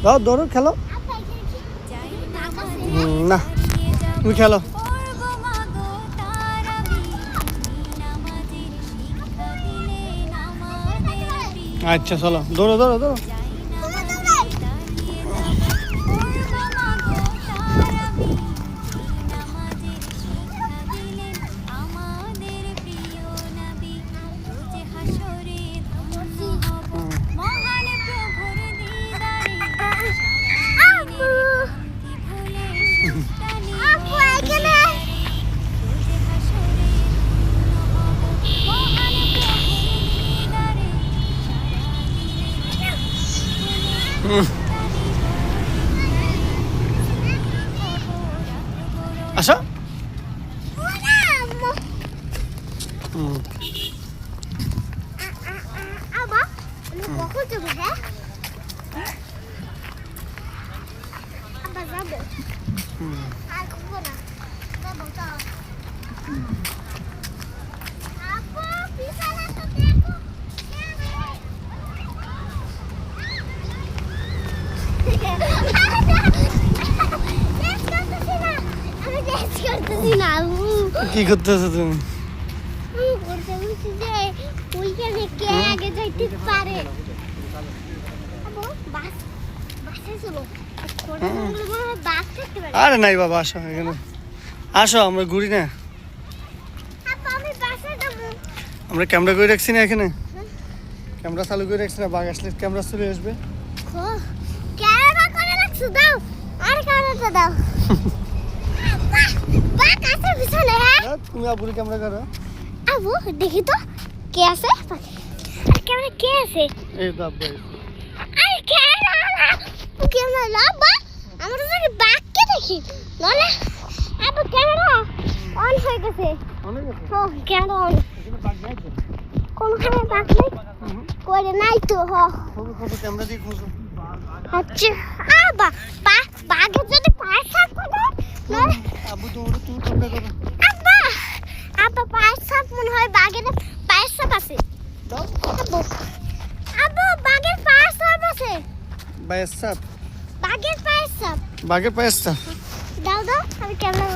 দাও দৌড়ো খেলো না তুমি খেলো আচ্ছা চলো দৌড়ো দৌড়ো দৌড়ো আসো কি করতেছো তুমি আরে নাই বাবা আসো এখানে আসো আমরা ঘুরি না আমরা ক্যামেরা করে রাখছি না এখানে ক্যামেরা চালু করে রাখছি না বাঘ আসলে ক্যামেরা চলে আসবে তুমি আবুর ক্যামেরা করো আবু দেখি তো কে আছে ক্যামেরা কে আছে এই তো আব্বু আরে ক্যামেরা ক্যামেরা লাবা আমরা তো বাঘকে দেখি নলে আবু ক্যামেরা অন হয়ে গেছে অনেক আছে ও ক্যামেরা অন এখানে বাঘ নাই তো কোনখানে বাঘ নেই কইরে নাই তো হ খোঁজো ক্যামেরা দিয়ে খোঁজো আচ্ছা আবা বাঘের যদি পায়ে থাকতো না আবু দৌড়ো তুমি ক্যামেরা করো আব্বা পায়ের সাপ মনে হয় বাঘের পায়ের সাপ আছে আব্বু বাঘের পায়ের সাপ আছে বাঘের সাপ বাঘের পায়ের সাপ বাঘের পায়ের সাপ দাও আমি ক্যামেরা